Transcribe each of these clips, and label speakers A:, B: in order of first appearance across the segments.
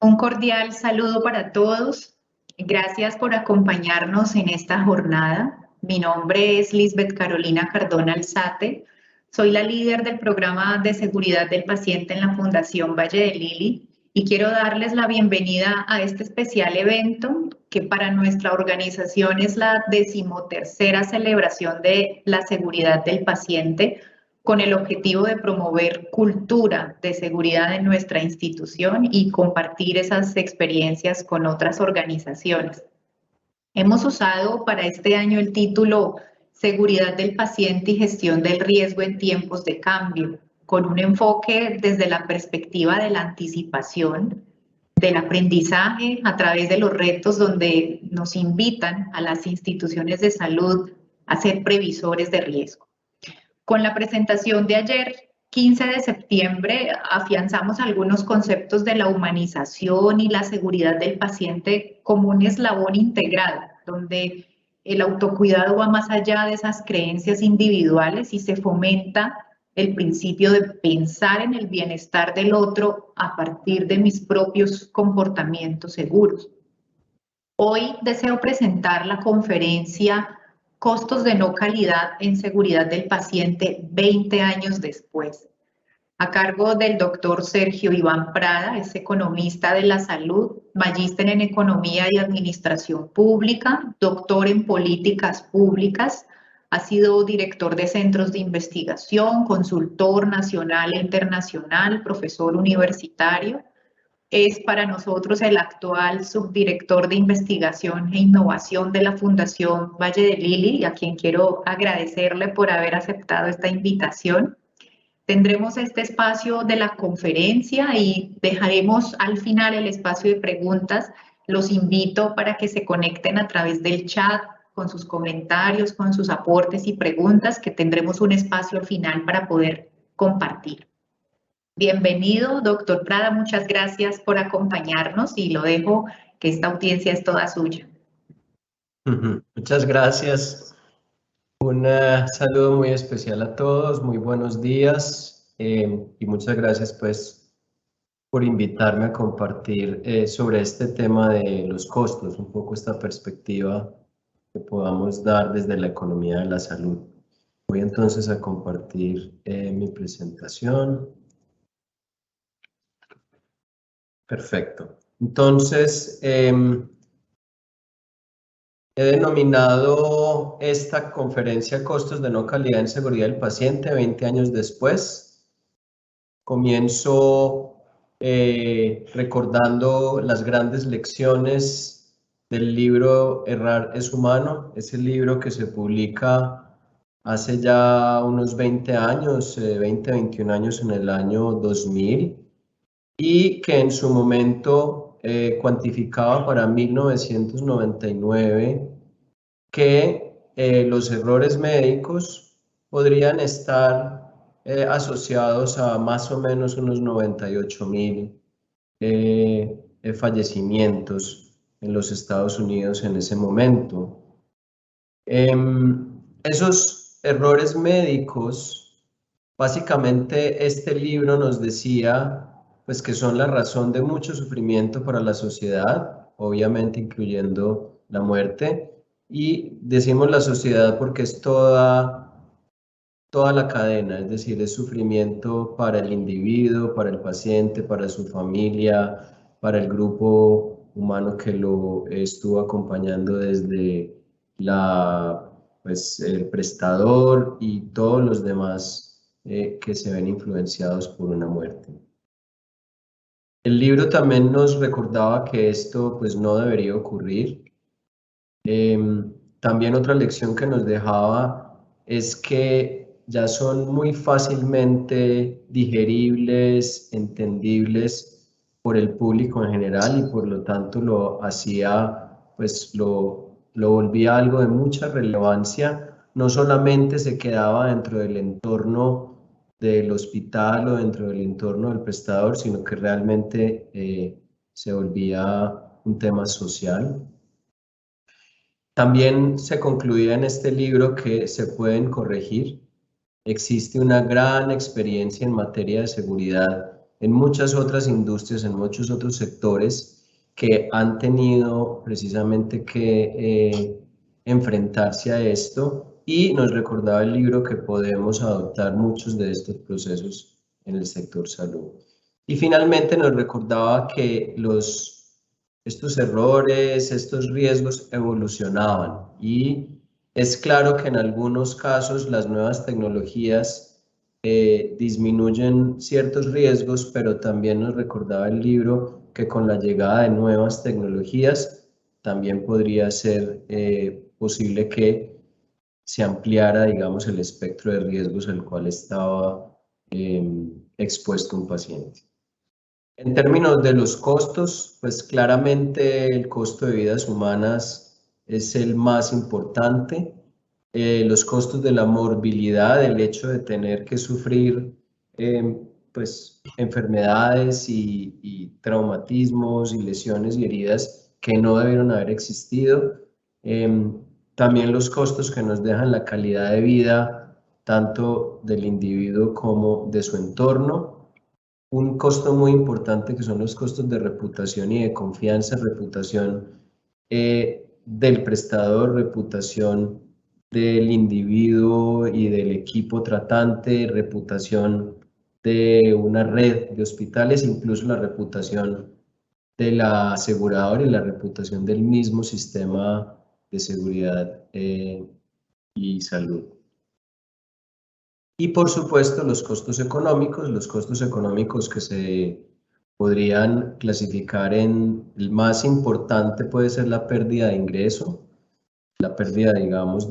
A: Un cordial saludo para todos. Gracias por acompañarnos en esta jornada. Mi nombre es Lisbeth Carolina Cardona Alzate. Soy la líder del programa de seguridad del paciente en la Fundación Valle de Lili y quiero darles la bienvenida a este especial evento que para nuestra organización es la 13ª celebración de la seguridad del paciente, con el objetivo de promover cultura de seguridad en nuestra institución y compartir esas experiencias con otras organizaciones. Hemos usado para este año el título Seguridad del paciente y gestión del riesgo en tiempos de cambio, con un enfoque desde la perspectiva de la anticipación, del aprendizaje a través de los retos donde nos invitan a las instituciones de salud a ser previsores de riesgo. Con la presentación de ayer, 15 de septiembre, afianzamos algunos conceptos de la humanización y la seguridad del paciente como un eslabón integral, donde el autocuidado va más allá de esas creencias individuales y se fomenta el principio de pensar en el bienestar del otro a partir de mis propios comportamientos seguros. Hoy deseo presentar la conferencia Costos de no calidad en seguridad del paciente 20 años después, a cargo del doctor Sergio Iván Prada. Es economista de la salud, magíster en Economía y Administración Pública, doctor en Políticas Públicas, ha sido director de centros de investigación, consultor nacional e internacional, profesor universitario. Es para nosotros el actual subdirector de investigación e innovación de la Fundación Valle de Lili, a quien quiero agradecerle por haber aceptado esta invitación. Tendremos este espacio de la conferencia y dejaremos al final el espacio de preguntas. Los invito para que se conecten a través del chat con sus comentarios, con sus aportes y preguntas, que tendremos un espacio al final para poder compartir. Bienvenido, doctor Prada, muchas gracias por acompañarnos y lo dejo, que esta audiencia es toda suya.
B: Muchas gracias. Un saludo muy especial a todos, muy buenos días y muchas gracias pues por invitarme a compartir sobre este tema de los costos, un poco esta perspectiva que podamos dar desde la economía de la salud. Voy entonces a compartir mi presentación. Perfecto. Entonces, he denominado esta conferencia Costos de no calidad en seguridad del paciente 20 años después. Comienzo recordando las grandes lecciones del libro Errar es humano, ese libro que se publica hace ya unos 20 años, 21 años en el año 2000. Y que en su momento cuantificaba para 1999 que los errores médicos podrían estar asociados a más o menos unos 98.000 fallecimientos en los Estados Unidos en ese momento. Esos errores médicos, básicamente este libro nos decía pues que son la razón de mucho sufrimiento para la sociedad, obviamente incluyendo la muerte, y decimos la sociedad porque es toda la cadena, es decir, es sufrimiento para el individuo, para el paciente, para su familia, para el grupo humano que lo estuvo acompañando desde el prestador y todos los demás que se ven influenciados por una muerte. El libro también nos recordaba que esto pues no debería ocurrir. También otra lección que nos dejaba es que ya son muy fácilmente digeribles, entendibles por el público en general y por lo tanto lo hacía, pues lo volvía algo de mucha relevancia. No solamente se quedaba dentro del entorno del hospital o dentro del entorno del prestador, sino que realmente se volvía un tema social. También se concluía en este libro que se pueden corregir. Existe una gran experiencia en materia de seguridad en muchas otras industrias, en muchos otros sectores que han tenido precisamente que enfrentarse a esto, y nos recordaba el libro que podemos adoptar muchos de estos procesos en el sector salud. Y finalmente nos recordaba que estos errores, estos riesgos evolucionaban, y es claro que en algunos casos las nuevas tecnologías disminuyen ciertos riesgos, pero también nos recordaba el libro que con la llegada de nuevas tecnologías también podría ser posible que se ampliara, digamos, el espectro de riesgos al cual estaba expuesto un paciente. En términos de los costos, pues claramente el costo de vidas humanas es el más importante. Los costos de la morbilidad, el hecho de tener que sufrir pues, enfermedades y traumatismos y lesiones y heridas que no debieron haber existido. También los costos que nos dejan la calidad de vida, tanto del individuo como de su entorno. Un costo muy importante que son los costos de reputación y de confianza, reputación del prestador, reputación del individuo y del equipo tratante, reputación de una red de hospitales, incluso la reputación de la aseguradora y la reputación del mismo sistema de seguridad y salud. Y por supuesto los costos económicos que se podrían clasificar en el más importante puede ser la pérdida de ingreso, la pérdida, digamos,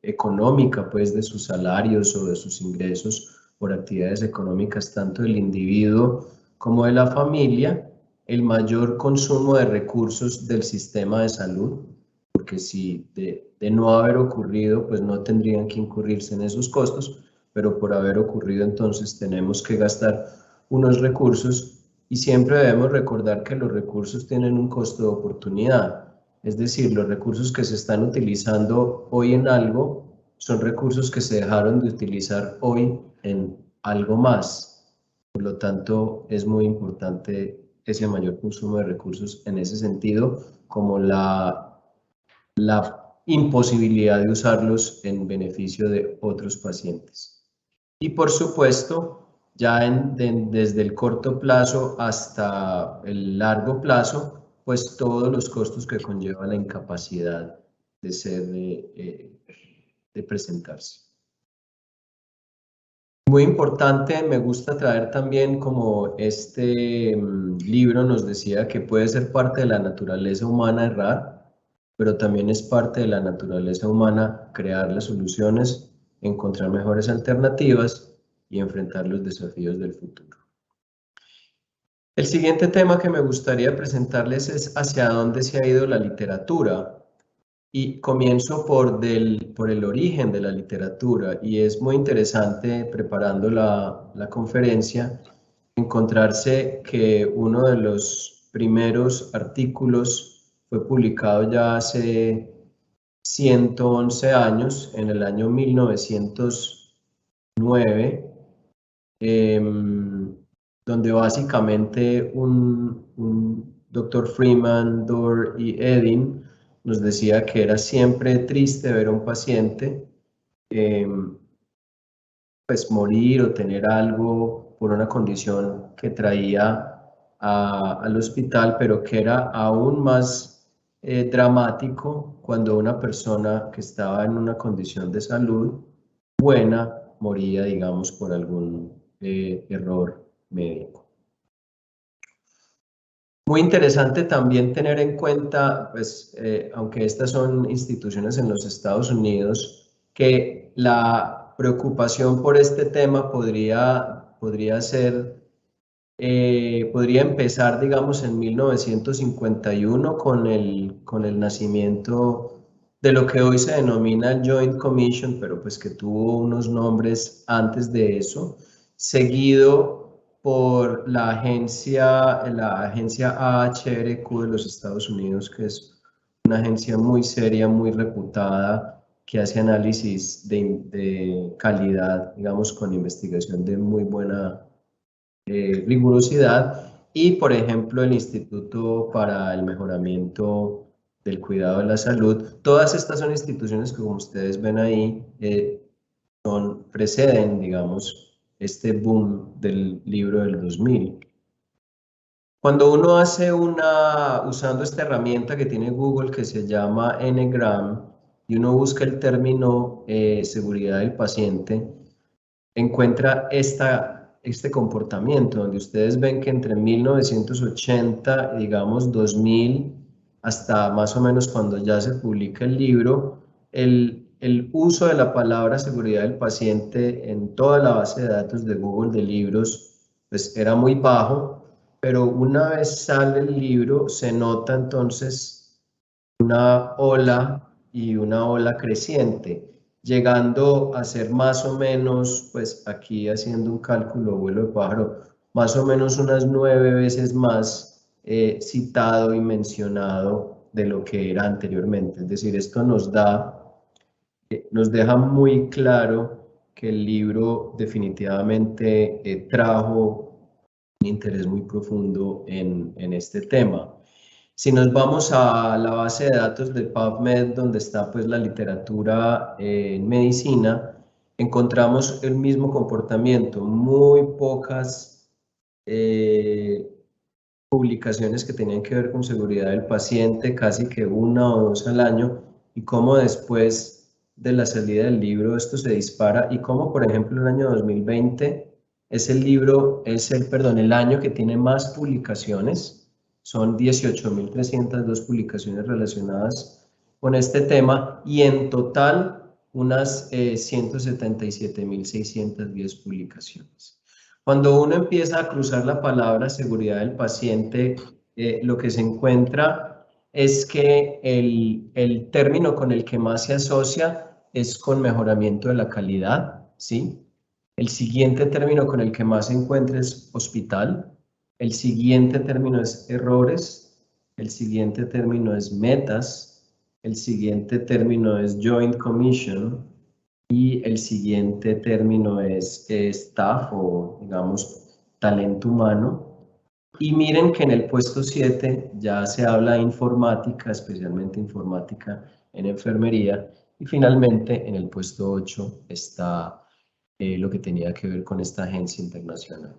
B: económica, pues, de sus salarios o de sus ingresos por actividades económicas, tanto del individuo como de la familia, el mayor consumo de recursos del sistema de salud, porque si de no haber ocurrido, pues no tendrían que incurrirse en esos costos, pero por haber ocurrido entonces tenemos que gastar unos recursos, y siempre debemos recordar que los recursos tienen un costo de oportunidad. Es decir, los recursos que se están utilizando hoy en algo son recursos que se dejaron de utilizar hoy en algo más. Por lo tanto, es muy importante ese mayor consumo de recursos en ese sentido, como la imposibilidad de usarlos en beneficio de otros pacientes. Y por supuesto, ya desde el corto plazo hasta el largo plazo, pues todos los costos que conlleva la incapacidad de presentarse. Muy importante, me gusta traer también como este libro nos decía que puede ser parte de la naturaleza humana errar, pero también es parte de la naturaleza humana crear las soluciones, encontrar mejores alternativas y enfrentar los desafíos del futuro. El siguiente tema que me gustaría presentarles es hacia dónde se ha ido la literatura, y comienzo por el origen de la literatura, y es muy interesante preparando la conferencia encontrarse que uno de los primeros artículos fue publicado ya hace 111 años, en el año 1909, donde básicamente un doctor Freeman, Dorr y Edin nos decía que era siempre triste ver a un paciente pues morir o tener algo por una condición que traía al hospital, pero que era aún más dramático cuando una persona que estaba en una condición de salud buena moría, digamos, por algún error médico. Muy interesante también tener en cuenta, pues, aunque estas son instituciones en los Estados Unidos, que la preocupación por este tema podría empezar, digamos, en 1951 con el nacimiento de lo que hoy se denomina el Joint Commission, pero pues que tuvo unos nombres antes de eso, seguido por la agencia AHRQ de los Estados Unidos, que es una agencia muy seria, muy reputada que hace análisis de calidad, digamos, con investigación de muy buena rigurosidad, y por ejemplo el Instituto para el Mejoramiento del Cuidado de la Salud. Todas estas son instituciones que, como ustedes ven ahí, preceden, digamos, este boom del libro del 2000. Cuando uno hace usando esta herramienta que tiene Google que se llama Ngram, y uno busca el término seguridad del paciente, encuentra este comportamiento, donde ustedes ven que entre 1980, digamos 2000, hasta más o menos cuando ya se publica el libro, el uso de la palabra seguridad del paciente en toda la base de datos de Google de libros, pues era muy bajo, pero una vez sale el libro se nota entonces una ola y una ola creciente, llegando a ser más o menos, pues aquí haciendo un cálculo vuelo de pájaro, más o menos unas 9 veces más citado y mencionado de lo que era anteriormente. Es decir, esto nos deja muy claro que el libro definitivamente trajo un interés muy profundo en este tema. Si nos vamos a la base de datos de PubMed, donde está pues la literatura en medicina, encontramos el mismo comportamiento, muy pocas publicaciones que tenían que ver con seguridad del paciente, casi que 1 o 2 al año, y cómo después de la salida del libro esto se dispara, y cómo por ejemplo el año 2020 es el año que tiene más publicaciones. Son 18.302 publicaciones relacionadas con este tema, y en total unas 177.610 publicaciones. Cuando uno empieza a cruzar la palabra seguridad del paciente, lo que se encuentra es que el término con el que más se asocia es con mejoramiento de la calidad, ¿sí? El siguiente término con el que más se encuentra es hospital. El siguiente término es errores. El siguiente término es metas. El siguiente término es Joint Commission. Y el siguiente término es staff, o digamos talento humano. Y miren que en el puesto 7 ya se habla de informática, especialmente informática en enfermería. Y finalmente en el puesto 8 está lo que tenía que ver con esta agencia internacional.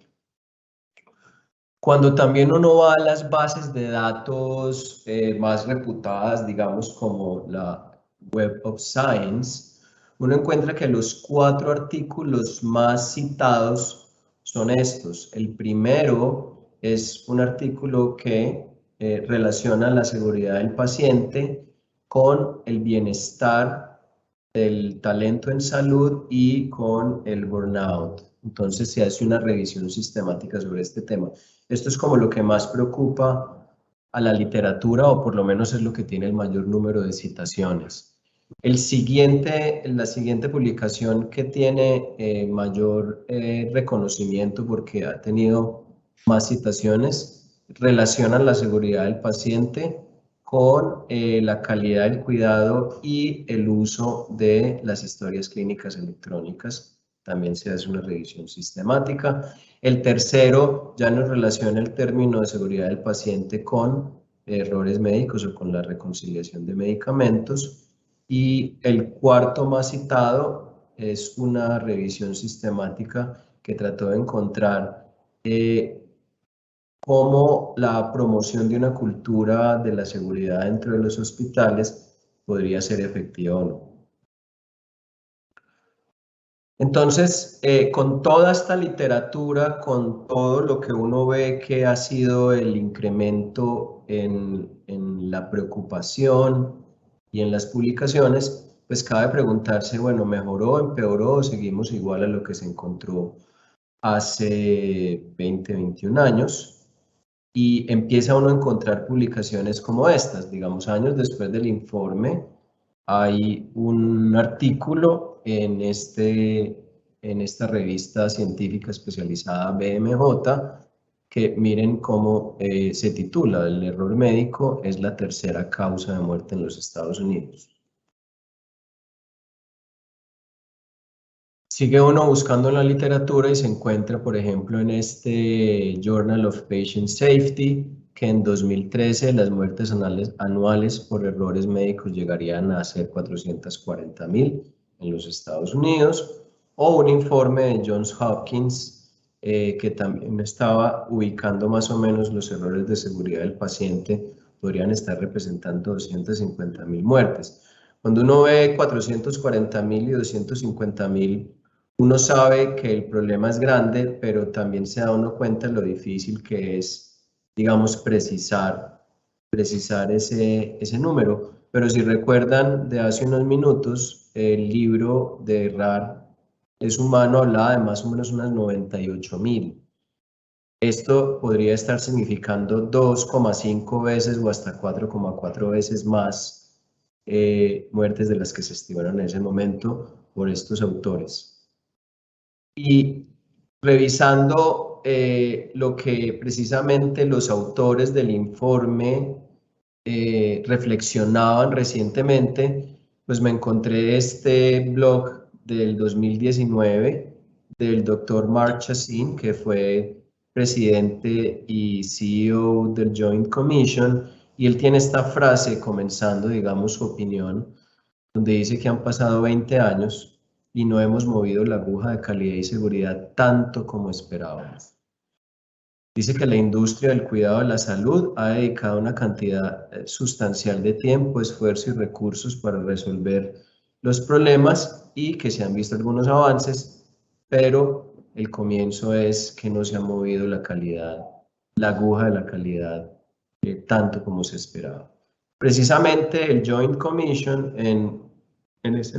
B: Cuando también uno va a las bases de datos más reputadas, digamos como la Web of Science, uno encuentra que los 4 artículos más citados son estos. El primero es un artículo que relaciona la seguridad del paciente con el bienestar del talento en salud y con el burnout. Entonces se hace una revisión sistemática sobre este tema. Esto es como lo que más preocupa a la literatura, o por lo menos es lo que tiene el mayor número de citaciones. La siguiente publicación que tiene mayor reconocimiento, porque ha tenido más citaciones, relaciona la seguridad del paciente con la calidad del cuidado y el uso de las historias clínicas electrónicas. También se hace una revisión sistemática. El tercero ya nos relaciona el término de seguridad del paciente con errores médicos o con la reconciliación de medicamentos. Y el cuarto más citado es una revisión sistemática que trató de encontrar cómo la promoción de una cultura de la seguridad dentro de los hospitales podría ser efectiva o no. Entonces, con toda esta literatura, con todo lo que uno ve que ha sido el incremento en la preocupación y en las publicaciones, pues cabe preguntarse, bueno, ¿mejoró, empeoró o seguimos igual a lo que se encontró hace 20, 21 años? Y empieza uno a encontrar publicaciones como estas. Digamos, años después del informe, hay un artículo en esta revista científica especializada BMJ, que miren cómo se titula: el error médico es la tercera causa de muerte en los Estados Unidos. Sigue uno buscando en la literatura y se encuentra, por ejemplo, en este Journal of Patient Safety, que en 2013 las muertes anuales por errores médicos llegarían a ser 440.000 en los Estados Unidos, o un informe de Johns Hopkins que también estaba ubicando más o menos los errores de seguridad del paciente, podrían estar representando 250.000 muertes. Cuando uno ve 440.000 y 250.000, uno sabe que el problema es grande, pero también se da uno cuenta de lo difícil que es, digamos, precisar ese número. Pero si recuerdan de hace unos minutos, el libro de Errar es humano hablaba de más o menos unas 98.000. Esto podría estar significando 2,5 veces o hasta 4,4 veces más muertes de las que se estimaron en ese momento por estos autores. Y revisando lo que precisamente los autores del informe reflexionaban recientemente, pues me encontré este blog del 2019 del doctor Mark Chassin, que fue presidente y CEO del Joint Commission, y él tiene esta frase comenzando, digamos, su opinión, donde dice que han pasado 20 años y no hemos movido la aguja de calidad y seguridad tanto como esperábamos. Dice que la industria del cuidado de la salud ha dedicado una cantidad sustancial de tiempo, esfuerzo y recursos para resolver los problemas y que se han visto algunos avances, pero el comienzo es que no se ha movido la calidad, la aguja de la calidad tanto como se esperaba. Precisamente el Joint Commission en esa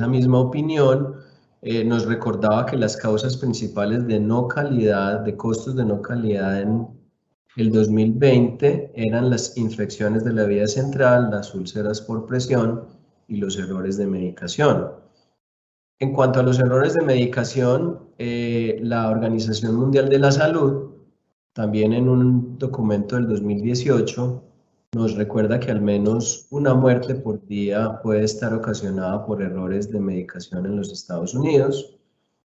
B: misma opinión nos recordaba que las causas principales de no calidad, de costos de no calidad en el 2020 eran las infecciones de la vía central, las úlceras por presión y los errores de medicación. En cuanto a los errores de medicación, la Organización Mundial de la Salud, también en un documento del 2018, nos recuerda que al menos una muerte por día puede estar ocasionada por errores de medicación en los Estados Unidos,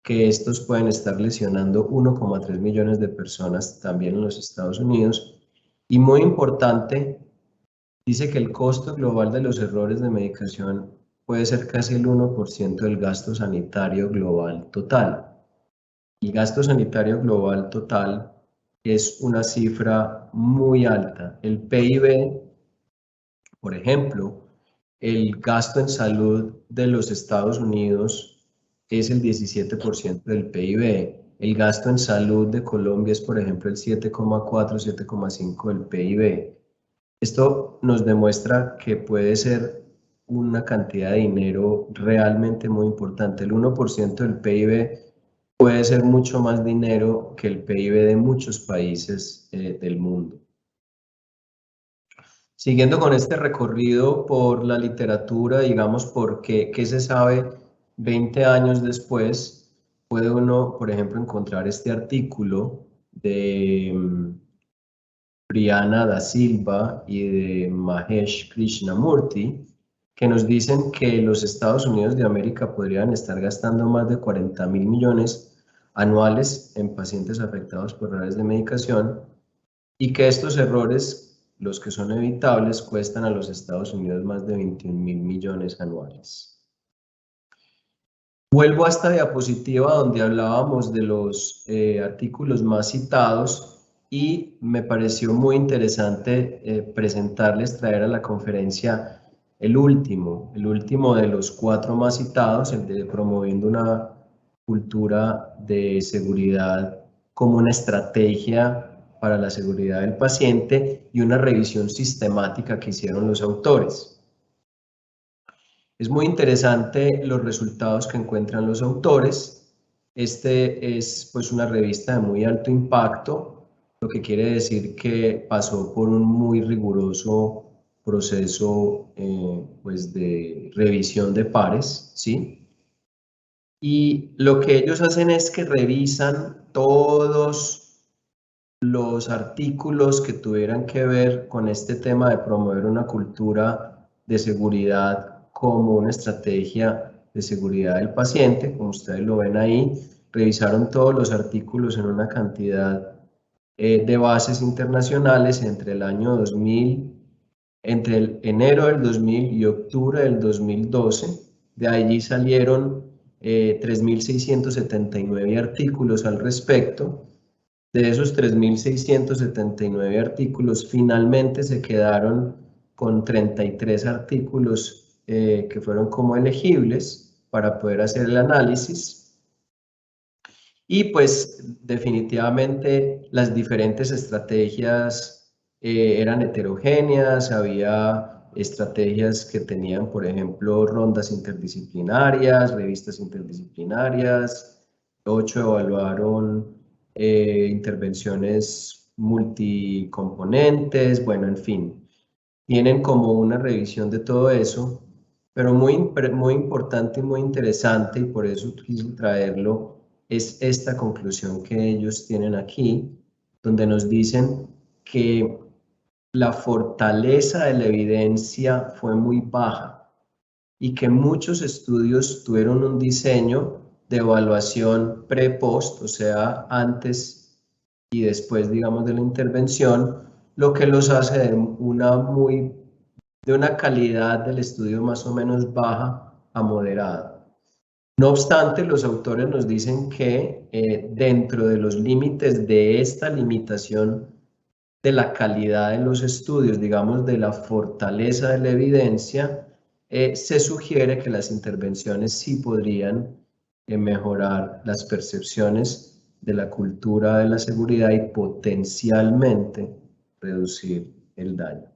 B: que estos pueden estar lesionando 1,3 millones de personas también en los Estados Unidos. Y muy importante, dice que el costo global de los errores de medicación puede ser casi el 1% del gasto sanitario global total. El gasto sanitario global total es una cifra muy alta. El PIB, por ejemplo, el gasto en salud de los Estados Unidos es el 17% del PIB. El gasto en salud de Colombia es, por ejemplo, el 7,4, 7,5 del PIB. Esto nos demuestra que puede ser una cantidad de dinero realmente muy importante. El 1% del PIB puede ser mucho más dinero que el PIB de muchos países del mundo. Siguiendo con este recorrido por la literatura, digamos, porque qué se sabe 20 años después, puede uno, por ejemplo, encontrar este artículo de Brianna da Silva y de Mahesh Krishnamurti, que nos dicen que los Estados Unidos de América podrían estar gastando más de 40.000 millones anuales en pacientes afectados por errores de medicación y que estos errores, los que son evitables, cuestan a los Estados Unidos más de 21.000 millones anuales. Vuelvo a esta diapositiva donde hablábamos de los artículos más citados y me pareció muy interesante presentarles, traer a la conferencia el último de los 4 más citados, el de promoviendo una cultura de seguridad como una estrategia para la seguridad del paciente y una revisión sistemática que hicieron los autores. Es muy interesante los resultados que encuentran los autores. Este es pues una revista de muy alto impacto, lo que quiere decir que pasó por un muy riguroso proceso pues de revisión de pares, ¿sí? Y lo que ellos hacen es que revisan todos los artículos que tuvieran que ver con este tema de promover una cultura de seguridad como una estrategia de seguridad del paciente, como ustedes lo ven ahí, revisaron todos los artículos en una cantidad de bases internacionales entre el año 2000, entre el enero del 2000 y octubre del 2012. De allí salieron 3.679 artículos al respecto. De esos 3.679 artículos, finalmente se quedaron con 33 artículos que fueron como elegibles para poder hacer el análisis. Y pues definitivamente las diferentes estrategias eran heterogéneas, había estrategias que tenían, por ejemplo, rondas interdisciplinarias, revistas interdisciplinarias, 8 evaluaron intervenciones multicomponentes, bueno, en fin, tienen como una revisión de todo eso, pero muy importante y muy interesante, y por eso quise traerlo, es esta conclusión que ellos tienen aquí, donde nos dicen que la fortaleza de la evidencia fue muy baja y que muchos estudios tuvieron un diseño de evaluación pre-post, o sea, antes y después, digamos, de la intervención, lo que los hace de una calidad del estudio más o menos baja a moderada. No obstante, los autores nos dicen que dentro de los límites de esta limitación de la calidad de los estudios, digamos, de la fortaleza de la evidencia, se sugiere que las intervenciones sí podrían mejorar las percepciones de la cultura de la seguridad y potencialmente reducir el daño.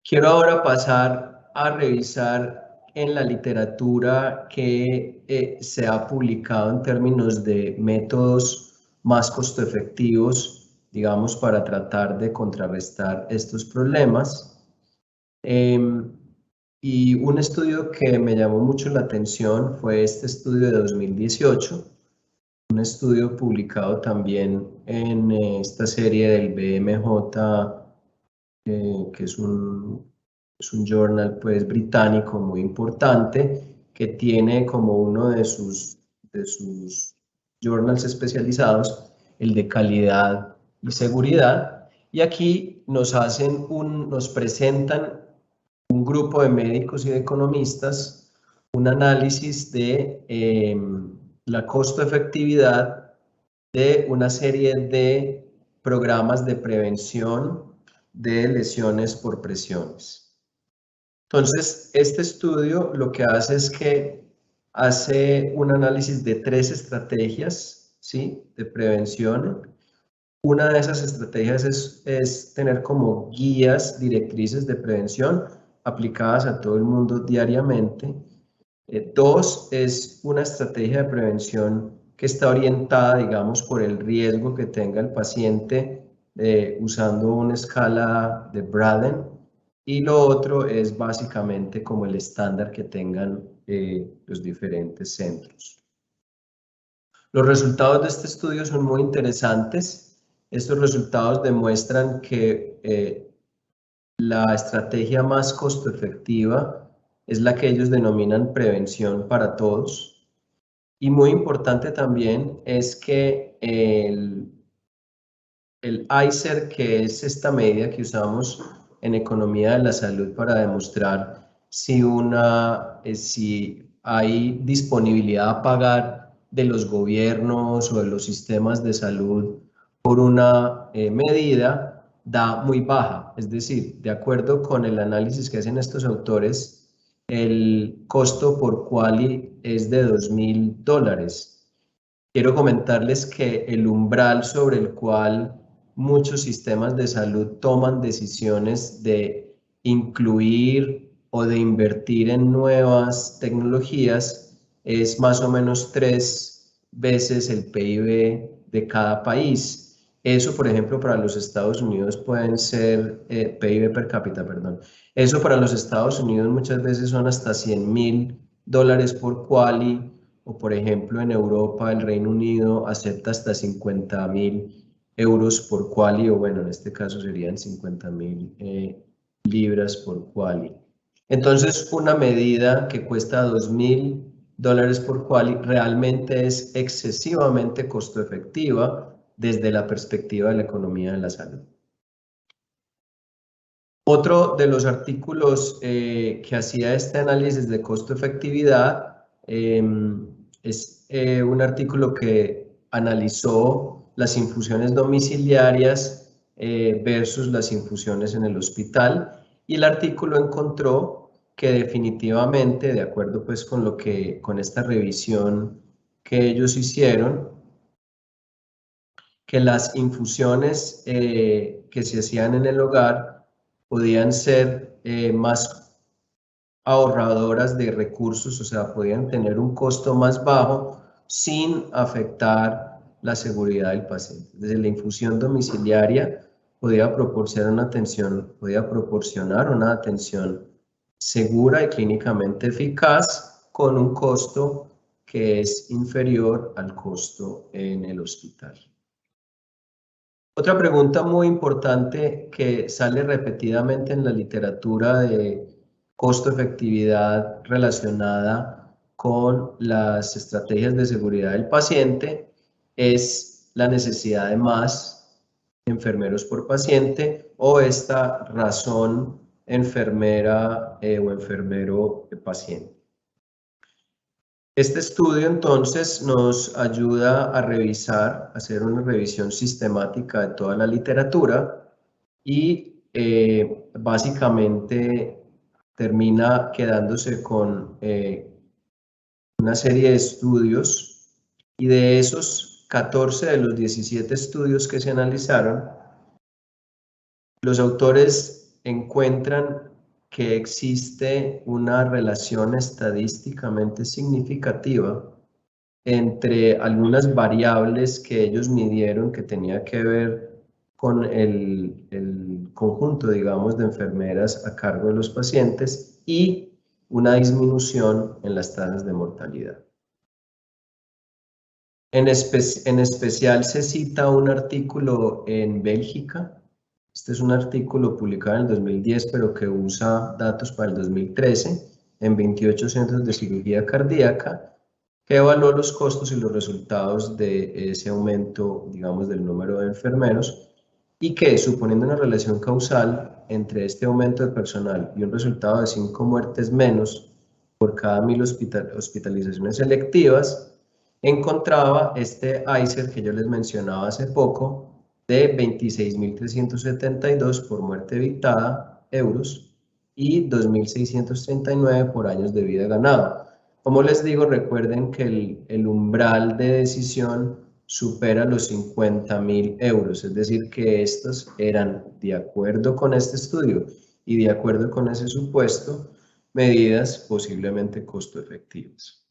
B: Quiero ahora pasar a revisar en la literatura que se ha publicado en términos de métodos más costo efectivos, digamos, para tratar de contrarrestar estos problemas. Y un estudio que me llamó mucho la atención fue este estudio de 2018, un estudio publicado también en esta serie del BMJ, que es un journal pues británico muy importante, que tiene como uno de sus journals especializados el de calidad y seguridad, y aquí nos presentan un grupo de médicos y de economistas un análisis de la costo-efectividad de una serie de programas de prevención de lesiones por presiones. Entonces, este estudio lo que hace es que hace un análisis de 3 estrategias, ¿sí?, de prevención. Una de esas estrategias es tener como guías, directrices de prevención aplicadas a todo el mundo diariamente. 2 es una estrategia de prevención que está orientada, digamos, por el riesgo que tenga el paciente usando una escala de Braden, y lo otro es básicamente como el estándar que tengan los diferentes centros. Los resultados de este estudio son muy interesantes. Estos resultados demuestran que la estrategia más costo efectiva es la que ellos denominan prevención para todos. Y muy importante también es que el ICER, que es esta medida que usamos en economía de la salud para demostrar si hay disponibilidad a pagar de los gobiernos o de los sistemas de salud por una medida, da muy baja. Es decir, de acuerdo con el análisis que hacen estos autores, el costo por QALY es de $2.000. Quiero comentarles que el umbral sobre el cual muchos sistemas de salud toman decisiones de incluir o de invertir en nuevas tecnologías es más o menos 3 veces el PIB de cada país. Eso, por ejemplo, para los Estados Unidos pueden ser, PIB per cápita, perdón. Eso para los Estados Unidos muchas veces son hasta $100.000 por QALY, o por ejemplo en Europa el Reino Unido acepta hasta 50.000 euros por QALY, o bueno, en este caso serían 50.000 libras por QALY. Entonces, una medida que cuesta $2.000 por quali realmente es excesivamente costo efectiva desde la perspectiva de la economía de la salud. Otro de los artículos que hacía este análisis de costo-efectividad es un artículo que analizó las infusiones domiciliarias versus las infusiones en el hospital, y el artículo encontró que definitivamente, de acuerdo pues con esta revisión que ellos hicieron, que las infusiones que se hacían en el hogar podían ser más ahorradoras de recursos, o sea, podían tener un costo más bajo sin afectar la seguridad del paciente. Desde la infusión domiciliaria podía proporcionar una atención segura y clínicamente eficaz con un costo que es inferior al costo en el hospital. Otra pregunta muy importante que sale repetidamente en la literatura de costo-efectividad relacionada con las estrategias de seguridad del paciente es la necesidad de más enfermeros por paciente, o esta razón enfermera o enfermero paciente. Este estudio entonces nos ayuda a hacer una revisión sistemática de toda la literatura y básicamente termina quedándose con una serie de estudios, y de esos 14 de los 17 estudios que se analizaron, los autores encuentran que existe una relación estadísticamente significativa entre algunas variables que ellos midieron que tenía que ver con el conjunto, digamos, de enfermeras a cargo de los pacientes y una disminución en las tasas de mortalidad. En especial se cita un artículo en Bélgica. Este es un artículo publicado en el 2010, pero que usa datos para el 2013 en 28 centros de cirugía cardíaca, que evaluó los costos y los resultados de ese aumento, digamos, del número de enfermeros, y que, suponiendo una relación causal entre este aumento de personal y un resultado de 5 muertes menos por cada 1.000 hospitalizaciones selectivas, encontraba este ICER que yo les mencionaba hace poco, de 26.372 por muerte evitada euros y 2.639 por años de vida ganado. Como les digo, recuerden que el umbral de decisión supera los 50.000 euros, es decir, que estos eran, de acuerdo con este estudio y de acuerdo con ese supuesto, medidas posiblemente costo efectivas.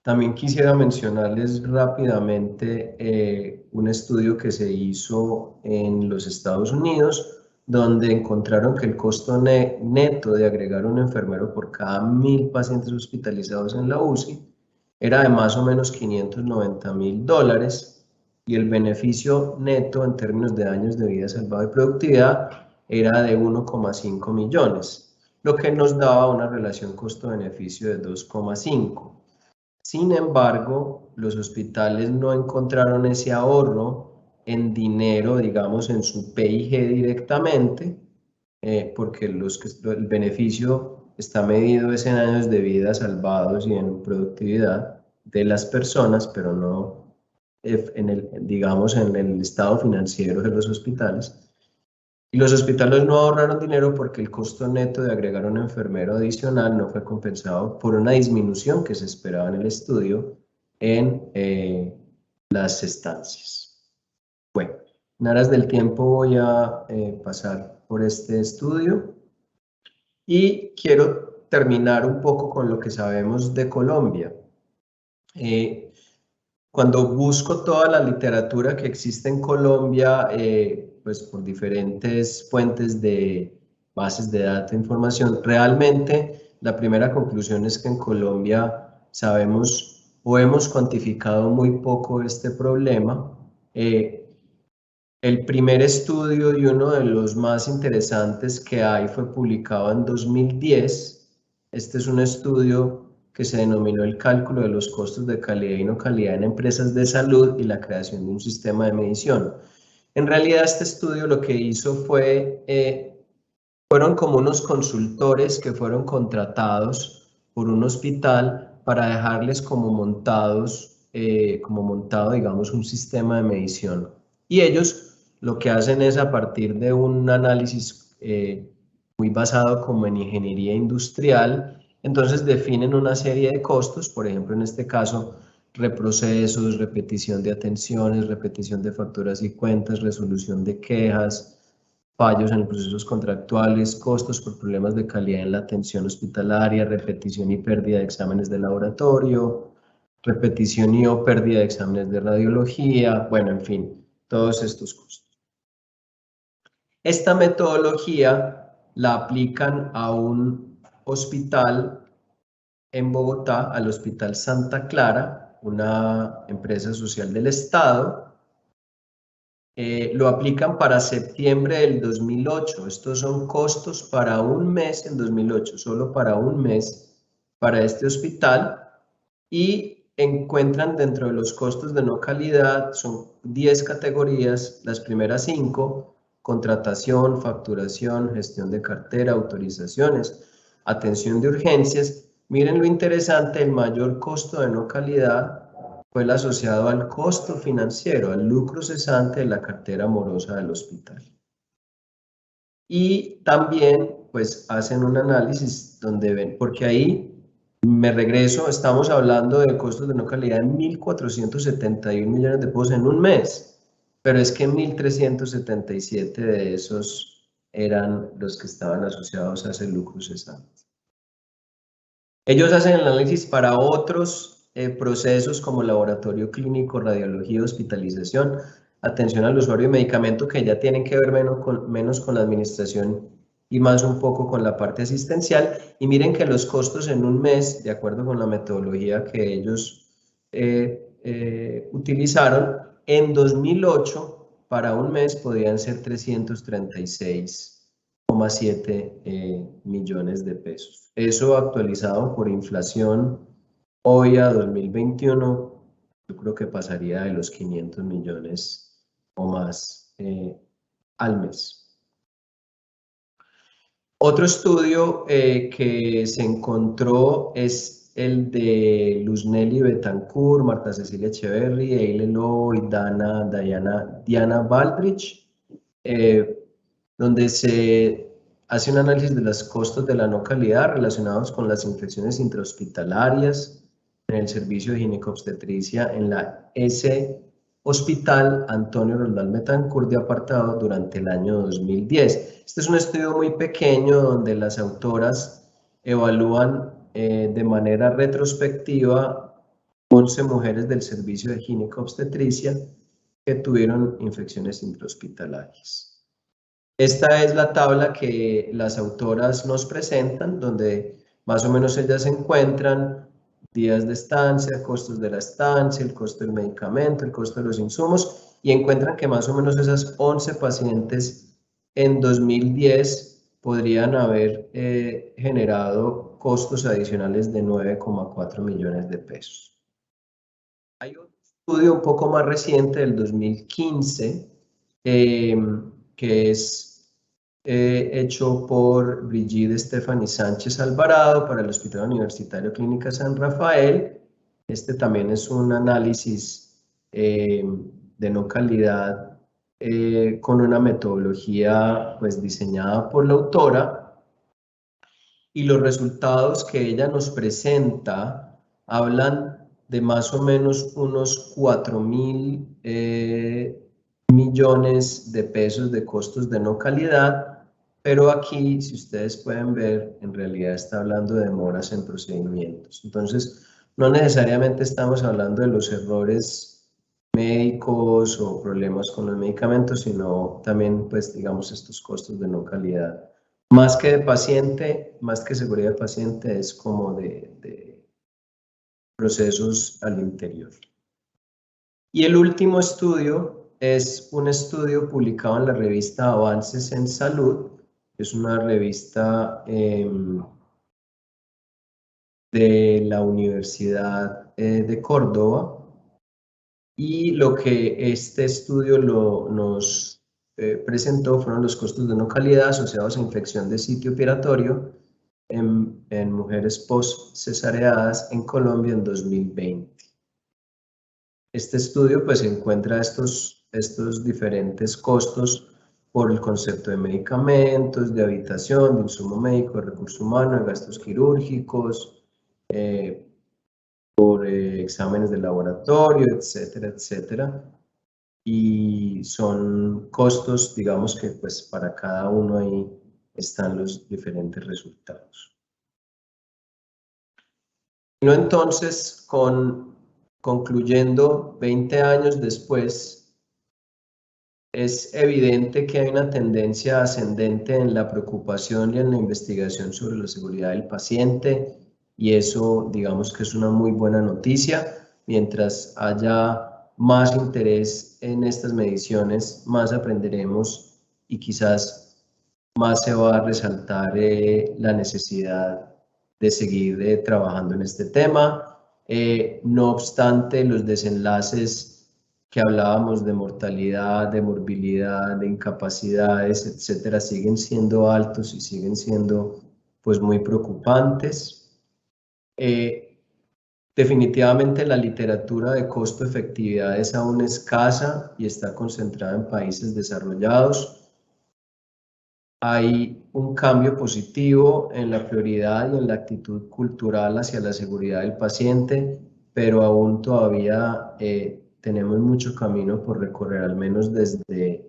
B: También quisiera mencionarles rápidamente un estudio que se hizo en los Estados Unidos, donde encontraron que el costo neto de agregar un enfermero por cada 1.000 pacientes hospitalizados en la UCI era de más o menos $590.000, y el beneficio neto en términos de años de vida salvado y productividad era de 1,5 millones, lo que nos daba una relación costo-beneficio de 2,5. Sin embargo, los hospitales no encontraron ese ahorro en dinero, digamos, en su PIG directamente, porque el beneficio está medido en años de vida salvados y en productividad de las personas, pero no digamos, en el estado financiero de los hospitales. Y los hospitales no ahorraron dinero porque el costo neto de agregar un enfermero adicional no fue compensado por una disminución que se esperaba en el estudio en las estancias. Bueno, en aras del tiempo voy a pasar por este estudio y quiero terminar un poco con lo que sabemos de Colombia. Cuando busco toda la literatura que existe en Colombia, pues por diferentes fuentes de bases de datos e información, realmente la primera conclusión es que en Colombia sabemos o hemos cuantificado muy poco este problema. El primer estudio y uno de los más interesantes que hay fue publicado en 2010. Este es un estudio que se denominó el cálculo de los costos de calidad y no calidad en empresas de salud y la creación de un sistema de medición. En realidad este estudio lo que hizo fueron como unos consultores que fueron contratados por un hospital para dejarles como montado, digamos, un sistema de medición. Y ellos lo que hacen es, a partir de un análisis muy basado como en ingeniería industrial, entonces definen una serie de costos, por ejemplo, en este caso, reprocesos, repetición de atenciones, repetición de facturas y cuentas, resolución de quejas, fallos en los procesos contractuales, costos por problemas de calidad en la atención hospitalaria, repetición y pérdida de exámenes de laboratorio, repetición y o pérdida de exámenes de radiología, bueno, en fin, todos estos costos. Esta metodología la aplican a un hospital en Bogotá, al Hospital Santa Clara, una empresa social del Estado. Lo aplican para septiembre del 2008. Estos son costos para un mes en 2008, solo para un mes para este hospital, y encuentran dentro de los costos de no calidad, son 10 categorías, las primeras 5, contratación, facturación, gestión de cartera, autorizaciones, atención de urgencias. Miren lo interesante, el mayor costo de no calidad fue el asociado al costo financiero, al lucro cesante de la cartera morosa del hospital. Y también, pues, hacen un análisis donde ven, porque ahí me regreso, estamos hablando de costos de no calidad de 1.471 millones de pesos en un mes, pero es que 1.377 de esos eran los que estaban asociados a ese lucro cesante. Ellos hacen el análisis para otros procesos como laboratorio clínico, radiología, hospitalización, atención al usuario y medicamento, que ya tienen que ver menos con la administración y más un poco con la parte asistencial. Y miren que los costos en un mes, de acuerdo con la metodología que ellos utilizaron, en 2008 para un mes podían ser 336,7 millones de pesos. Eso actualizado por inflación hoy a 2021, yo creo que pasaría de los 500 millones o más al mes. Otro estudio que se encontró es el de Luz Nelly Betancourt, Marta Cecilia Echeverry, Eile Lobo y Diana Baldrich, donde se hace un análisis de los costos de la no calidad relacionados con las infecciones intrahospitalarias en el servicio de ginecobstetricia en la S. Hospital Antonio Roldán Betancourt de Apartado durante el año 2010. Este es un estudio muy pequeño donde las autoras evalúan de manera retrospectiva 11 mujeres del servicio de ginecobstetricia que tuvieron infecciones intrahospitalarias. Esta es la tabla que las autoras nos presentan, donde más o menos ellas encuentran días de estancia, costos de la estancia, el costo del medicamento, el costo de los insumos, y encuentran que más o menos esas 11 pacientes en 2010 podrían haber generado costos adicionales de 9,4 millones de pesos. Hay otro estudio un poco más reciente del 2015 que es hecho por Brigitte Stephanie Sánchez Alvarado para el Hospital Universitario Clínica San Rafael. Este también es un análisis de no calidad con una metodología pues diseñada por la autora, y los resultados que ella nos presenta hablan de más o menos unos 4.000 millones de pesos de costos de no calidad, pero aquí, si ustedes pueden ver, en realidad está hablando de demoras en procedimientos. Entonces, no necesariamente estamos hablando de los errores médicos o problemas con los medicamentos, sino también, pues, digamos, estos costos de no calidad. Más que de paciente, más que seguridad de paciente, es como de procesos al interior. Y el último estudio es un estudio publicado en la revista Avances en Salud, que es una revista de la Universidad de Córdoba, y lo que este estudio nos presentó fueron los costos de no calidad asociados a infección de sitio operatorio en mujeres post-cesareadas en Colombia en 2020. Este estudio pues encuentra estos diferentes costos por el concepto de medicamentos, de habitación, de insumo médico, de recurso humano, de gastos quirúrgicos, por exámenes de laboratorio, etcétera, etcétera. Y son costos, digamos que pues para cada uno ahí están los diferentes resultados. No, entonces, concluyendo 20 años después, es evidente que hay una tendencia ascendente en la preocupación y en la investigación sobre la seguridad del paciente, y eso digamos que es una muy buena noticia. Mientras haya más interés en estas mediciones, más aprenderemos y quizás más se va a resaltar la necesidad de seguir trabajando en este tema. No obstante, los desenlaces que hablábamos de mortalidad, de morbilidad, de incapacidades, etcétera, siguen siendo altos y siguen siendo pues muy preocupantes. Definitivamente la literatura de costo-efectividad es aún escasa y está concentrada en países desarrollados. Hay un cambio positivo en la prioridad y en la actitud cultural hacia la seguridad del paciente, pero aún todavía tenemos mucho camino por recorrer, al menos desde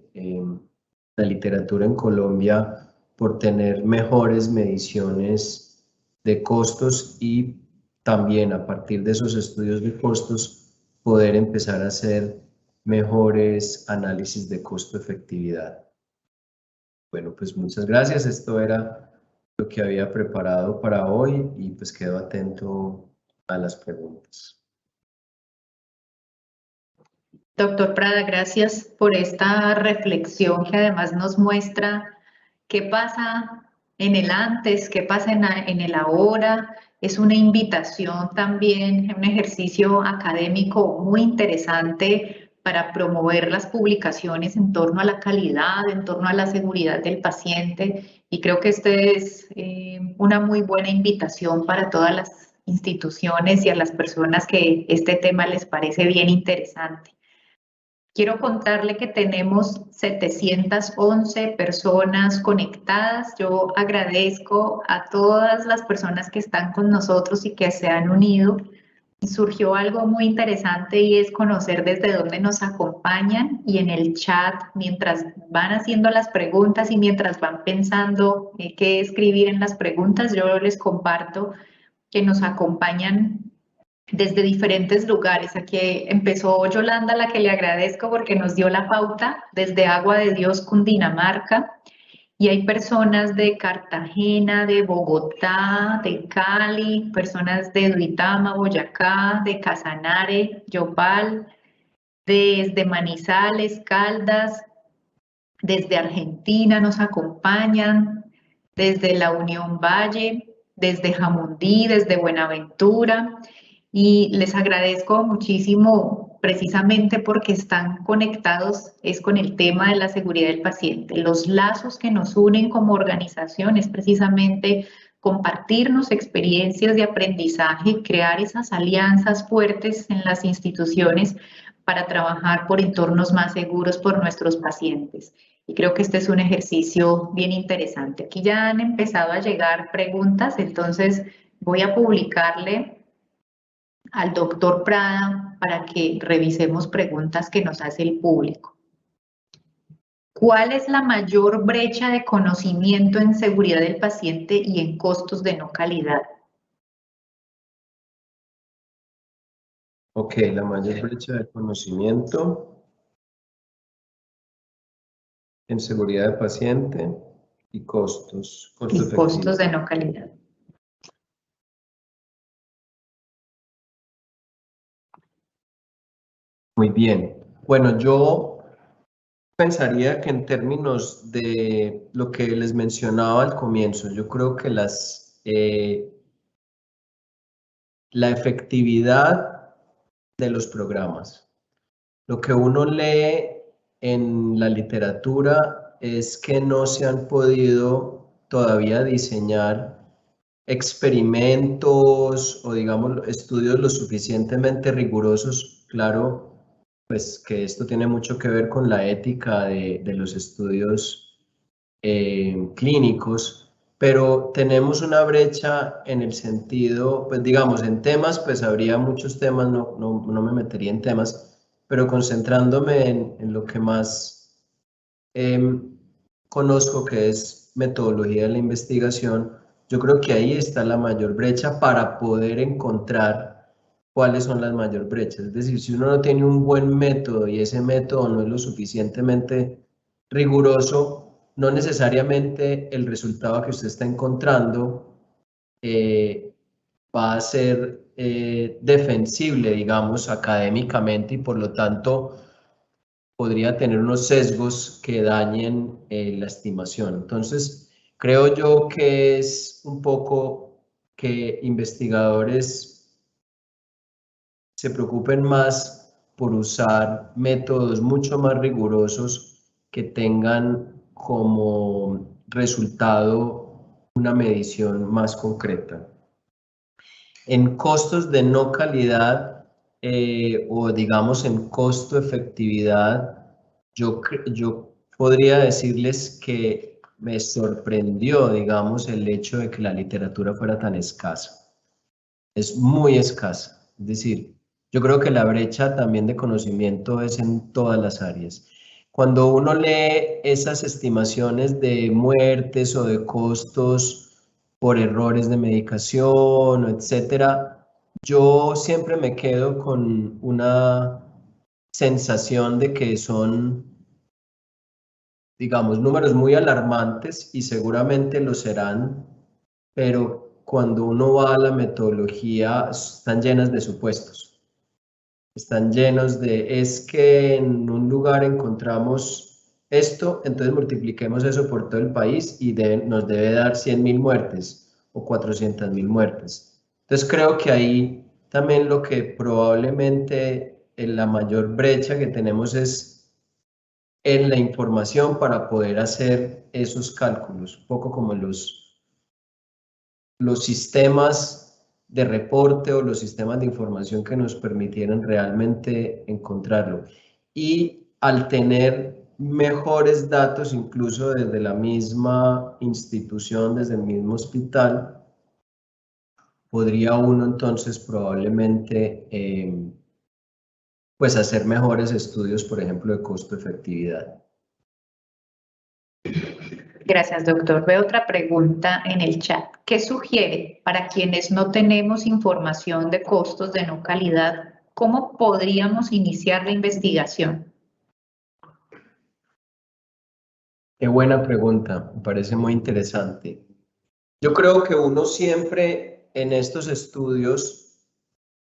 B: la literatura en Colombia, por tener mejores mediciones de costos y también a partir de esos estudios de costos poder empezar a hacer mejores análisis de costo-efectividad. Bueno, pues muchas gracias. Esto era lo que había preparado para hoy y pues quedo atento a las preguntas.
A: Doctor Prada, gracias por esta reflexión que además nos muestra qué pasa en el antes, qué pasa en el ahora. Es una invitación también, un ejercicio académico muy interesante para promover las publicaciones en torno a la calidad, en torno a la seguridad del paciente. Y creo que este es una muy buena invitación para todas las instituciones y a las personas que este tema les parece bien interesante. Quiero contarle que tenemos 711 personas conectadas. Yo agradezco a todas las personas que están con nosotros y que se han unido. Surgió algo muy interesante y es conocer desde dónde nos acompañan, y en el chat, mientras van haciendo las preguntas y mientras van pensando qué escribir en las preguntas, yo les comparto que nos acompañan desde diferentes lugares. Aquí empezó Yolanda, a la que le agradezco porque nos dio la pauta, desde Agua de Dios, Cundinamarca, y hay personas de Cartagena, de Bogotá, de Cali, personas de Duitama, Boyacá, de Casanare, Yopal, desde Manizales, Caldas, desde Argentina nos acompañan, desde la Unión Valle, desde Jamundí, desde Buenaventura, y les agradezco muchísimo precisamente porque están conectados es con el tema de la seguridad del paciente. Los lazos que nos unen como organización es precisamente compartirnos experiencias de aprendizaje, crear esas alianzas fuertes en las instituciones para trabajar por entornos más seguros por nuestros pacientes. Y creo que este es un ejercicio bien interesante. Aquí ya han empezado a llegar preguntas, entonces voy a publicarle al doctor Prada para que revisemos preguntas que nos hace el público. ¿Cuál es la mayor brecha de conocimiento en seguridad del paciente y en costos de no calidad?
B: Ok, la mayor brecha de conocimiento en seguridad del paciente y costos.
A: Y costos de no calidad.
B: Muy bien. Bueno, yo pensaría que en términos de lo que les mencionaba al comienzo, yo creo que la efectividad de los programas. Lo que uno lee en la literatura es que no se han podido todavía diseñar experimentos o digamos estudios lo suficientemente rigurosos. Claro, pues que esto tiene mucho que ver con la ética de los estudios clínicos, pero tenemos una brecha en el sentido, pues digamos, en temas, pues habría muchos temas, no me metería en temas, pero concentrándome en lo que más conozco, que es metodología de la investigación, yo creo que ahí está la mayor brecha para poder encontrar cuáles son las mayores brechas. Es decir, si uno no tiene un buen método y ese método no es lo suficientemente riguroso, no necesariamente el resultado que usted está encontrando va a ser defensible, digamos, académicamente y por lo tanto podría tener unos sesgos que dañen la estimación. Entonces, creo yo que es un poco que investigadores se preocupen más por usar métodos mucho más rigurosos que tengan como resultado una medición más concreta. En costos de no calidad o digamos en costo-efectividad, yo podría decirles que me sorprendió, digamos, el hecho de que la literatura fuera tan escasa. Es muy escasa. Es decir, yo creo que la brecha también de conocimiento es en todas las áreas. Cuando uno lee esas estimaciones de muertes o de costos por errores de medicación, etcétera, yo siempre me quedo con una sensación de que son, digamos, números muy alarmantes y seguramente lo serán, pero cuando uno va a la metodología están llenas de supuestos. Están llenos de, es que en un lugar encontramos esto, entonces multipliquemos eso por todo el país y nos debe dar 100.000 muertes o 400.000 muertes. Entonces creo que ahí también lo que probablemente la mayor brecha que tenemos es en la información para poder hacer esos cálculos, un poco como los sistemas de reporte o los sistemas de información que nos permitieran realmente encontrarlo. Y al tener mejores datos, incluso desde la misma institución, desde el mismo hospital, podría uno entonces probablemente pues hacer mejores estudios, por ejemplo, de costo-efectividad.
A: Gracias, doctor. Veo otra pregunta en el chat. ¿Qué sugiere para quienes no tenemos información de costos de no calidad? ¿Cómo podríamos iniciar la investigación?
B: Qué buena pregunta, me parece muy interesante. Yo creo que uno siempre en estos estudios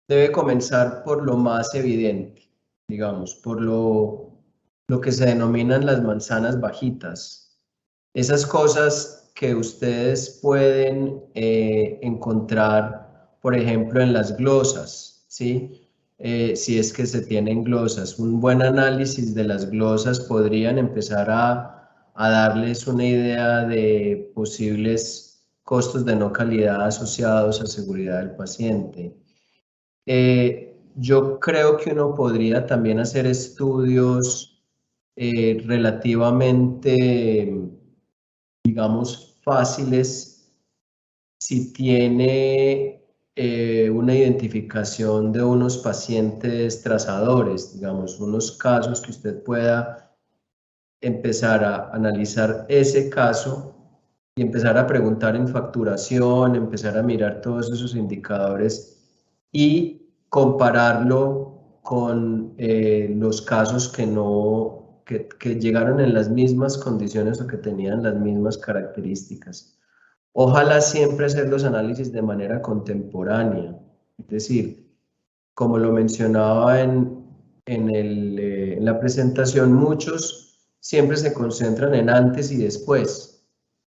B: debe comenzar por lo más evidente, digamos, por lo que se denominan las manzanas bajitas. Esas cosas que ustedes pueden encontrar, por ejemplo, en las glosas, ¿sí? Si es que se tienen glosas. Un buen análisis de las glosas podrían empezar a darles una idea de posibles costos de no calidad asociados a seguridad del paciente. Yo creo que uno podría también hacer estudios relativamente, digamos, fáciles si tiene una identificación de unos pacientes trazadores, digamos, unos casos que usted pueda empezar a analizar ese caso y empezar a preguntar en facturación, empezar a mirar todos esos indicadores y compararlo con los casos que llegaron en las mismas condiciones o que tenían las mismas características. Ojalá siempre hacer los análisis de manera contemporánea, es decir, como lo mencionaba en la presentación, muchos siempre se concentran en antes y después.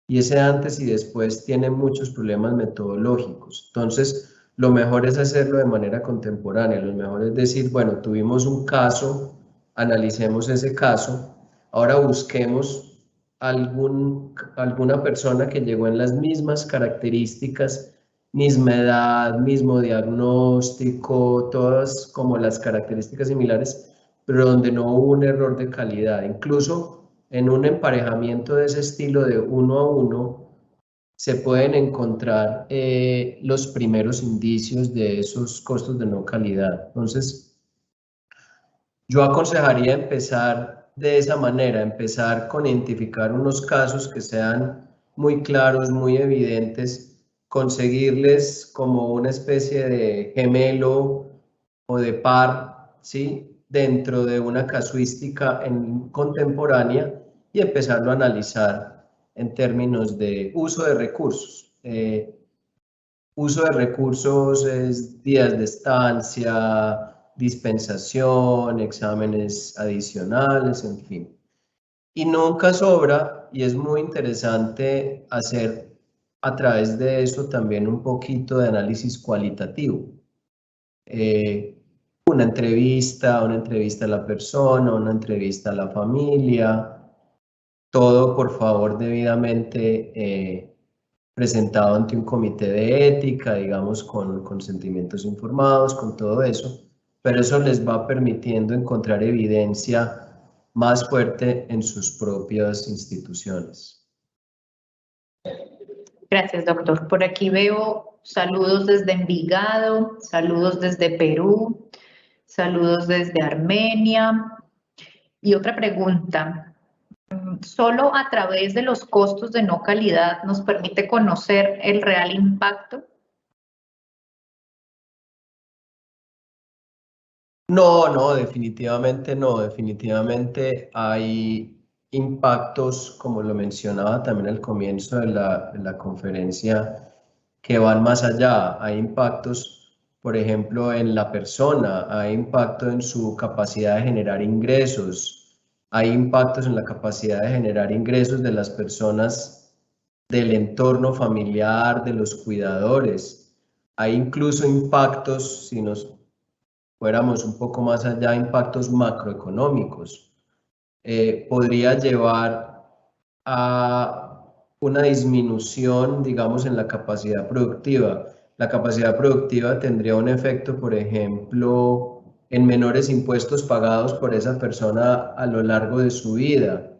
B: Y ese antes y después tiene muchos problemas metodológicos. Entonces, lo mejor es hacerlo de manera contemporánea. Lo mejor es decir, bueno, tuvimos un caso, analicemos ese caso, ahora busquemos alguna persona que llegó en las mismas características, misma edad, mismo diagnóstico, todas como las características similares, pero donde no hubo un error de calidad. Incluso en un emparejamiento de ese estilo de 1 a 1, se pueden encontrar los primeros indicios de esos costos de no calidad. Entonces, yo aconsejaría empezar de esa manera, empezar con identificar unos casos que sean muy claros, muy evidentes, conseguirles como una especie de gemelo o de par, ¿sí? Dentro de una casuística contemporánea y empezarlo a analizar en términos de uso de recursos. Uso de recursos es días de estancia, dispensación, exámenes adicionales, en fin. Y nunca sobra, y es muy interesante hacer a través de eso también un poquito de análisis cualitativo. Una entrevista a la persona, una entrevista a la familia, todo por favor debidamente presentado ante un comité de ética, digamos, con consentimientos informados, con todo eso, pero eso les va permitiendo encontrar evidencia más fuerte en sus propias instituciones.
A: Gracias, doctor. Por aquí veo saludos desde Envigado, saludos desde Perú, saludos desde Armenia. Y otra pregunta, ¿solo a través de los costos de no calidad nos permite conocer el real impacto?
B: No, definitivamente no. Definitivamente hay impactos, como lo mencionaba también al comienzo de la conferencia, que van más allá. Hay impactos, por ejemplo, en la persona, hay impacto en su capacidad de generar ingresos, hay impactos en la capacidad de generar ingresos de las personas del entorno familiar, de los cuidadores. Hay incluso impactos, si nos fuéramos un poco más allá, impactos macroeconómicos. Podría llevar a una disminución, digamos, en la capacidad productiva. La capacidad productiva tendría un efecto, por ejemplo, en menores impuestos pagados por esa persona a lo largo de su vida.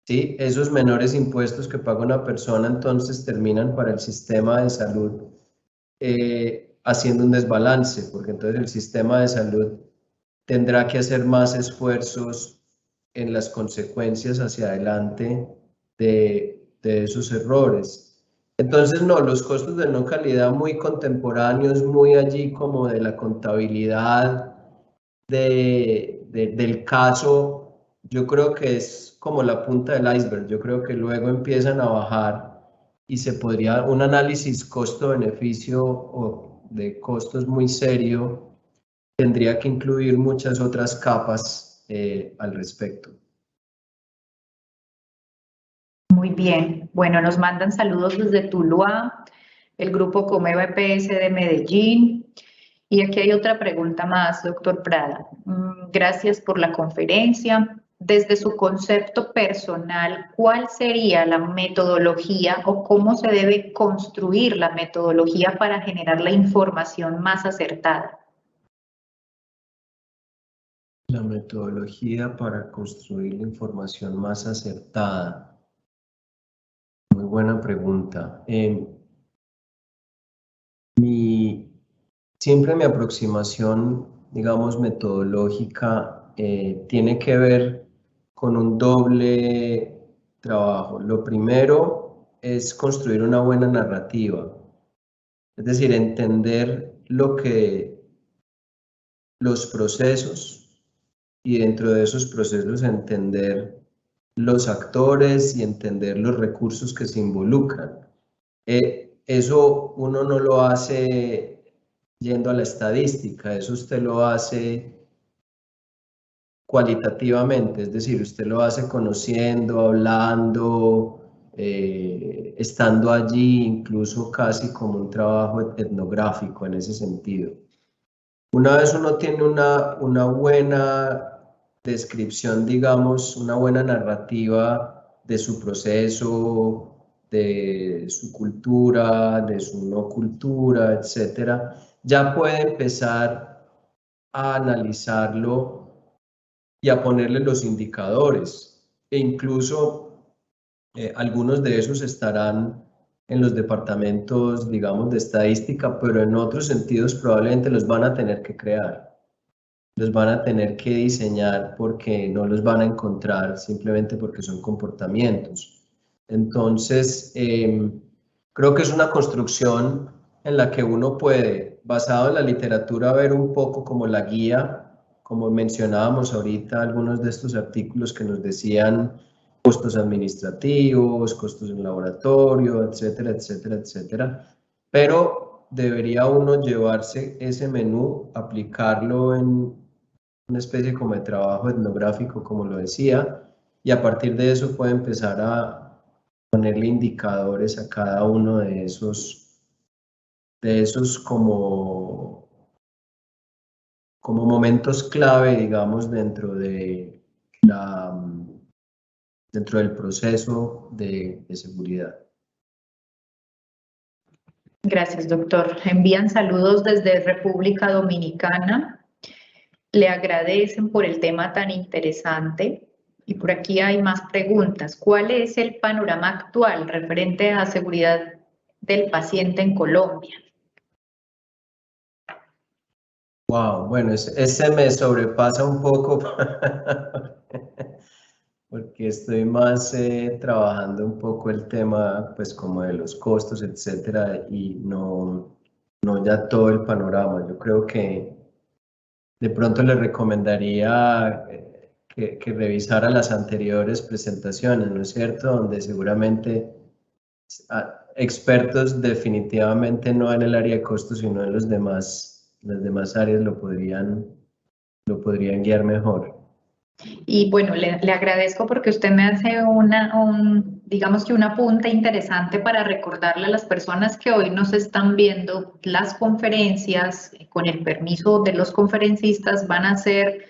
B: ¿Sí? Esos menores impuestos que paga una persona entonces terminan para el sistema de salud haciendo un desbalance, porque entonces el sistema de salud tendrá que hacer más esfuerzos en las consecuencias hacia adelante de esos errores. Entonces, no, los costos de no calidad muy contemporáneos, muy allí como de la contabilidad del caso, yo creo que es como la punta del iceberg. Yo creo que luego empiezan a bajar y se podría, un análisis costo-beneficio o de costos muy serio, tendría que incluir muchas otras capas al respecto.
A: Muy bien. Bueno, nos mandan saludos desde Tuluá, el grupo Comeva EPS de Medellín. Y aquí hay otra pregunta más, doctor Prada. Gracias por la conferencia. Desde su concepto personal, ¿cuál sería la metodología o cómo se debe construir la metodología para generar la información más acertada?
B: La metodología para construir la información más acertada. Muy buena pregunta. Siempre mi aproximación, digamos, metodológica tiene que ver con un doble trabajo. Lo primero es construir una buena narrativa, es decir, entender los procesos y dentro de esos procesos entender los actores y entender los recursos que se involucran. Eso uno no lo hace yendo a la estadística, eso usted lo hace cualitativamente, es decir, usted lo hace conociendo, hablando, estando allí, incluso casi como un trabajo etnográfico en ese sentido. Una vez uno tiene una buena descripción, digamos, una buena narrativa de su proceso, de su cultura, de su no cultura, etcétera, ya puede empezar a analizarlo y a ponerle los indicadores. E incluso algunos de esos estarán en los departamentos, digamos, de estadística, pero en otros sentidos probablemente los van a tener que crear. Los van a tener que diseñar porque no los van a encontrar simplemente porque son comportamientos. Entonces, creo que es una construcción en la que uno puede, basado en la literatura, ver un poco como la guía, como mencionábamos ahorita, algunos de estos artículos que nos decían costos administrativos, costos en laboratorio, etcétera, etcétera, etcétera. Pero debería uno llevarse ese menú, aplicarlo en una especie como de trabajo etnográfico, como lo decía, y a partir de eso puede empezar a ponerle indicadores a cada uno de esos como momentos clave, digamos, dentro del proceso de seguridad.
A: Gracias, doctor. Envían saludos desde República Dominicana. Le agradecen por el tema tan interesante. Y por aquí hay más preguntas. ¿Cuál es el panorama actual referente a seguridad del paciente en Colombia?
B: Wow, bueno, ese me sobrepasa un poco porque estoy más trabajando un poco el tema, pues como de los costos, etcétera, y no ya todo el panorama. Yo creo que de pronto le recomendaría que revisara las anteriores presentaciones, ¿no es cierto? Donde seguramente expertos definitivamente no en el área de costos, sino en las demás áreas lo podrían guiar mejor.
A: Y bueno, le agradezco porque usted me hace digamos que una punta interesante para recordarle a las personas que hoy nos están viendo. Las conferencias, con el permiso de los conferencistas, van a ser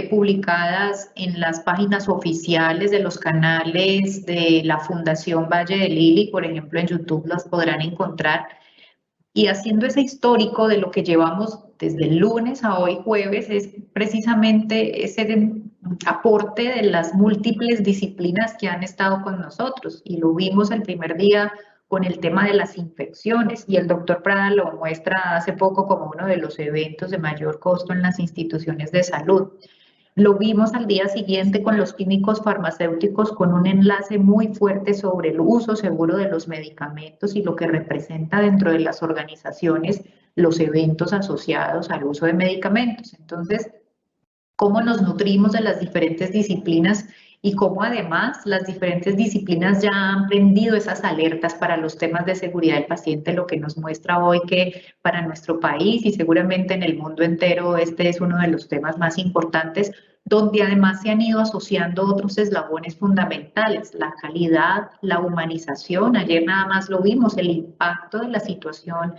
A: publicadas en las páginas oficiales de los canales de la Fundación Valle del Lili. Por ejemplo, en YouTube las podrán encontrar. Y haciendo ese histórico de lo que llevamos desde el lunes a hoy jueves, es precisamente ese aporte de las múltiples disciplinas que han estado con nosotros. Y lo vimos el primer día con el tema de las infecciones, y el doctor Prada lo muestra hace poco como uno de los eventos de mayor costo en las instituciones de salud. Lo vimos al día siguiente con los químicos farmacéuticos, con un enlace muy fuerte sobre el uso seguro de los medicamentos y lo que representa dentro de las organizaciones los eventos asociados al uso de medicamentos. Entonces, cómo nos nutrimos de las diferentes disciplinas y cómo además las diferentes disciplinas ya han prendido esas alertas para los temas de seguridad del paciente, lo que nos muestra hoy que para nuestro país y seguramente en el mundo entero este es uno de los temas más importantes, donde además se han ido asociando otros eslabones fundamentales, la calidad, la humanización. Ayer nada más lo vimos, el impacto de la situación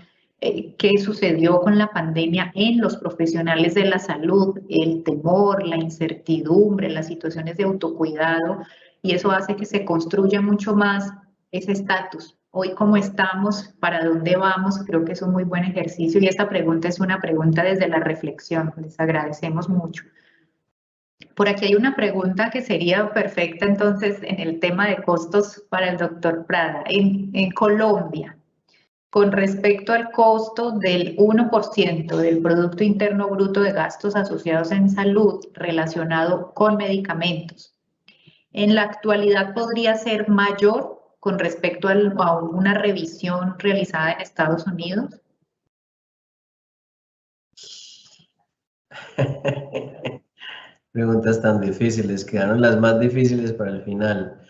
A: qué sucedió con la pandemia en los profesionales de la salud, el temor, la incertidumbre, las situaciones de autocuidado, y eso hace que se construya mucho más ese estatus. Hoy, ¿cómo estamos? ¿Para dónde vamos? Creo que es un muy buen ejercicio y esta pregunta es una pregunta desde la reflexión. Les agradecemos mucho. Por aquí hay una pregunta que sería perfecta entonces en el tema de costos para el doctor Prada. En Colombia, con respecto al costo del 1% del Producto Interno Bruto de gastos asociados en salud relacionado con medicamentos. En la actualidad podría ser mayor con respecto a una revisión realizada en Estados Unidos.
B: Preguntas tan difíciles, quedaron las más difíciles para el final.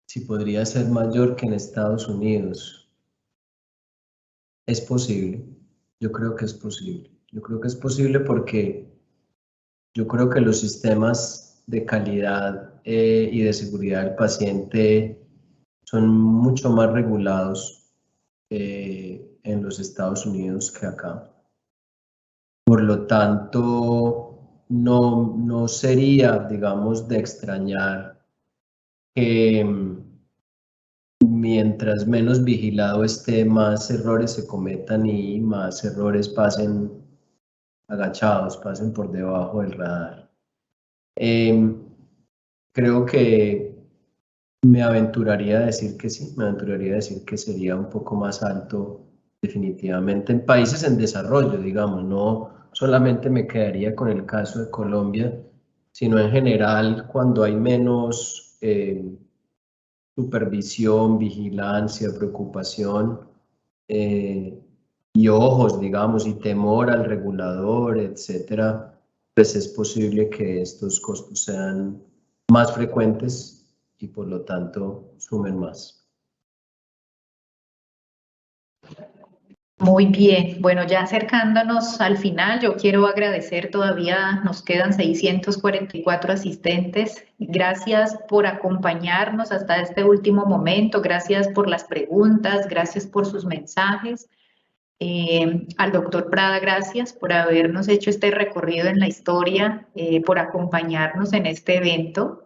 B: Si podría ser mayor que en Estados Unidos. Es posible, yo creo que es posible. Yo creo que es posible porque yo creo que los sistemas de calidad y de seguridad del paciente son mucho más regulados en los Estados Unidos que acá. Por lo tanto, no sería, digamos, de extrañar que mientras menos vigilado esté, más errores se cometan y más errores pasen agachados, pasen por debajo del radar. Creo que me aventuraría a decir que sí, me aventuraría a decir que sería un poco más alto definitivamente en países en desarrollo, digamos, no solamente me quedaría con el caso de Colombia, sino en general cuando hay menos supervisión, vigilancia, preocupación y ojos, digamos, y temor al regulador, etcétera, pues es posible que estos costos sean más frecuentes y por lo tanto sumen más.
A: Muy bien, bueno, ya acercándonos al final, yo quiero agradecer, todavía nos quedan 644 asistentes. Gracias por acompañarnos hasta este último momento, gracias por las preguntas, gracias por sus mensajes. Al doctor Prada, gracias por habernos hecho este recorrido en la historia, por acompañarnos en este evento.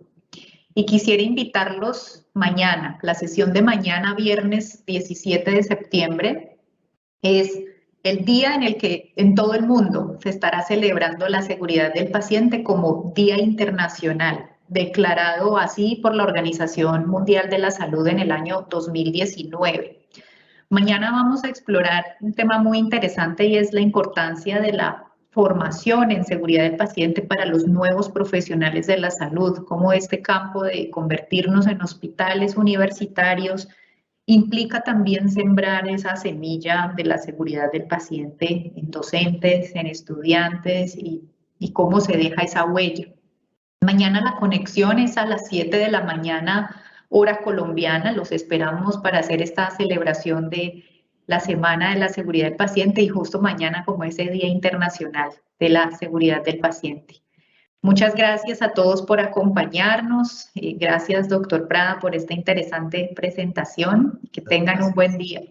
A: Y quisiera invitarlos mañana, la sesión de mañana, viernes 17 de septiembre, es el día en el que en todo el mundo se estará celebrando la seguridad del paciente como Día Internacional, declarado así por la Organización Mundial de la Salud en el año 2019. Mañana vamos a explorar un tema muy interesante y es la importancia de la formación en seguridad del paciente para los nuevos profesionales de la salud, cómo este campo de convertirnos en hospitales universitarios implica también sembrar esa semilla de la seguridad del paciente en docentes, en estudiantes y cómo se deja esa huella. Mañana la conexión es a las 7 de la mañana, hora colombiana. Los esperamos para hacer esta celebración de la Semana de la Seguridad del Paciente y justo mañana como ese Día Internacional de la Seguridad del Paciente. Muchas gracias a todos por acompañarnos. Gracias, doctor Prada, por esta interesante presentación. Que tengan un buen día.